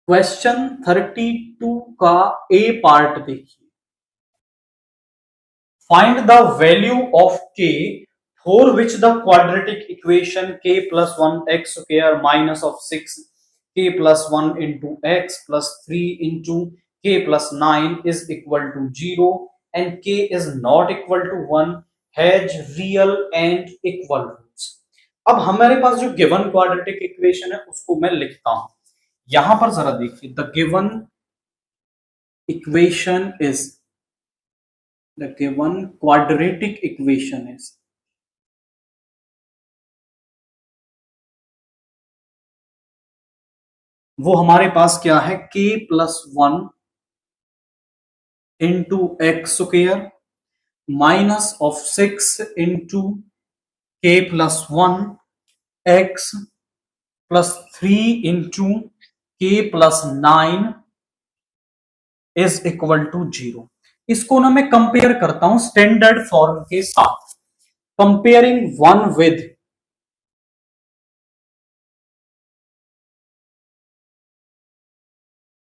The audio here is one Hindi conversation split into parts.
क्वेश्चन 32 का ए पार्ट देखिए। Find the value of k for which the quadratic equation k plus one x square minus of six k plus one into x plus three into के plus nine is equal to zero and k is not equal to one has real and equal roots. अब हमारे पास जो गिवन क्वाड्रेटिक इक्वेशन है उसको मैं लिखता हूं। यहां पर जरा देखिए, the given equation is the given quadratic equation is वो हमारे पास क्या है, k plus one into x square minus of six into के plus one x plus three into के plus nine is equal to zero. इसको ना मैं कंपेयर करता हूं स्टैंडर्ड फॉर्म के साथ। Comparing one with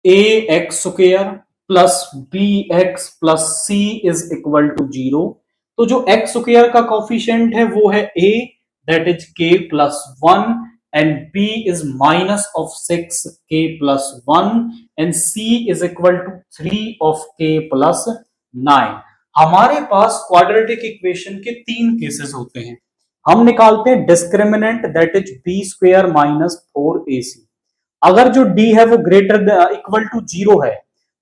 a x square plus b x plus c is equal to zero. तो जो एक्स स्क्वेयर का कोफिशिएंट है वो है a, that is k plus one, and b is minus of six k plus one, and c is equal to three of k plus nine. हमारे पास क्वाड्रेटिक इक्वेशन के तीन केसेस होते हैं। हम निकालते हैं discriminant, that is b square minus four A c. अगर जो डी है वो ग्रेटर इक्वल टू जीरो है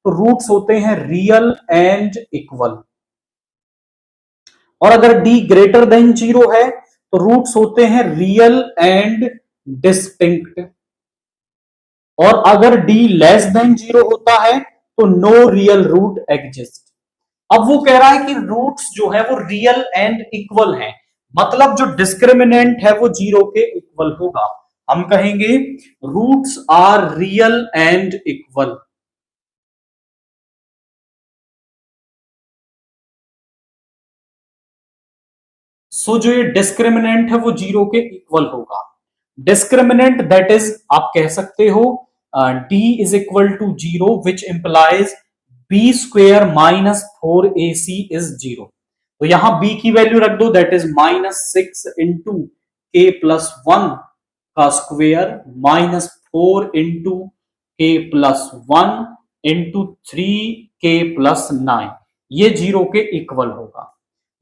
तो रूट्स होते हैं रियल एंड इक्वल, और अगर डी ग्रेटर देन जीरो है तो रूट्स होते हैं रियल एंड डिस्टिंक्ट, और अगर डी लेस देन जीरो होता है तो नो रियल रूट एग्जिस्ट। अब वो कह रहा है कि रूट्स जो है वो रियल एंड इक्वल हैं, मतलब जो डिस्क्रिमिनेंट है वो जीरो के इक्वल होगा। हम कहेंगे roots are real and equal. So जो ये डिस्क्रिमिनेंट है वो जीरो के इक्वल होगा। डिस्क्रिमिनेंट दैट इज आप कह सकते हो D is equal to zero which implies B square minus four A C is zero. तो यहां बी की वैल्यू रख दो, that is minus six into के प्लस वन का स्क्वेयर माइनस फोर इंटू के plus one into three K plus nine, ये जीरो के इक्वल होगा।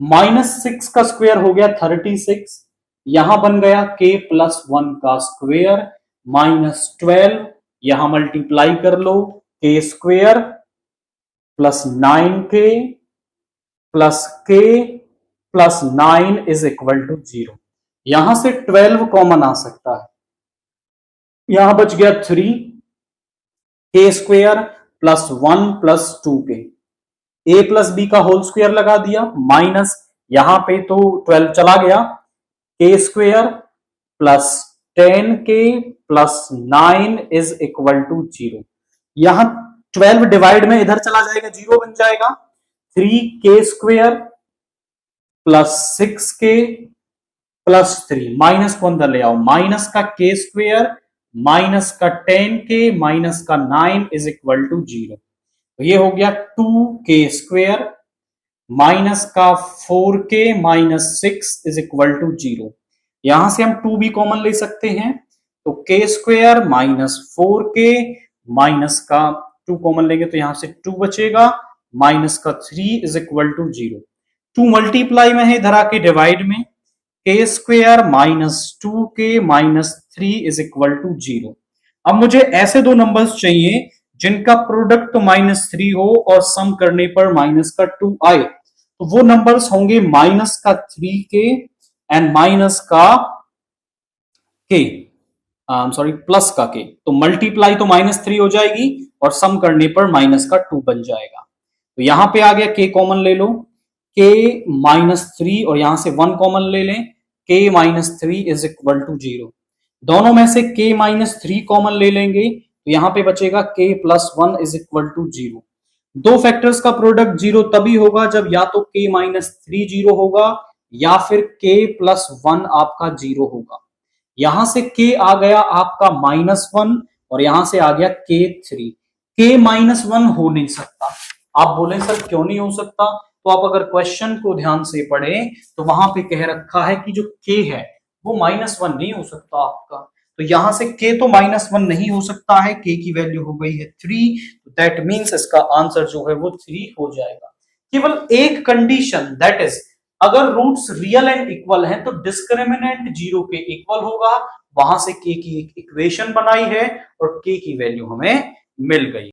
माइनस सिक्स का स्क्वेयर हो गया 36, यहां बन गया के प्लस वन का स्क्वेयर माइनस 12, यहां मल्टीप्लाई कर लो, K square plus 9k plus K plus 9 is equal to zero. यहां से 12 कॉमन आ सकता है, यहां बच गया 3 के square plus one plus two के, ए प्लस बी का होल स्क्वायर लगा दिया, माइनस यहां पे तो 12 चला गया, K square plus 10k plus 9 is equal to zero. यहां 12 डिवाइड में इधर चला जाएगा, जीरो बन जाएगा। 3k square plus 6k plus 3, minus को अंदर ले आओ, माइनस का k स्क्वेयर माइनस का 10k माइनस का 9 इज इक्वल टू जीरो। तो ये हो गया 2k स्क्वेयर माइनस का 4k minus 6 is equal to zero. यहां से हम 2 भी कॉमन ले सकते हैं, तो k square minus 4k minus का 2 कॉमन लेंगे तो यहां से 2 बचेगा, माइनस का 3 is equal to zero. 2 multiply में है, इधर आके डिवाइड में, k square minus 2k minus 3 is equal to zero. अब मुझे ऐसे दो नंबर्स चाहिए जिनका प्रोडक्ट तो माइनस 3 हो और सम करने पर माइनस का 2 आए, तो वो नंबर्स होंगे माइनस का 3k एंड माइनस का k, सॉरी प्लस का k। तो मल्टीप्लाई तो माइनस 3 हो जाएगी और सम करने पर माइनस का 2 बन जाएगा। तो यहां पे आ गया k कॉमन ले लो, k माइनस 3 और यहां से 1 कॉमन ले लें, k minus 3 is equal to zero. दोनों में से k माइनस 3 कॉमन ले लेंगे तो यहां पे बचेगा k plus one is equal to zero. दो फैक्टर्स का प्रोडक्ट जीरो तभी होगा जब या तो k माइनस 3 जीरो होगा या फिर k प्लस वन आपका जीरो होगा। यहां से k आ गया आपका माइनस वन और यहां से आ गया k3। k माइनस 1 हो नहीं सकता। आप बोले सर क्यों नहीं हो सकता, तो आप अगर क्वेश्चन को ध्यान से पढ़ें तो वहां पे कह रखा है कि जो k है वो -1 नहीं हो सकता आपका। तो यहां से k तो -1 नहीं हो सकता है, k की वैल्यू हो गई है 3, तो दैट मींस इसका आंसर जो है वो 3 हो जाएगा। केवल एक कंडीशन, दैट इज अगर रूट्स रियल एंड इक्वल हैं तो डिस्क्रिमिनेंट 0 के इक्वल होगा। वहां से k की एक इक्वेशन बनाई है और k की वैल्यू हमें मिल गई।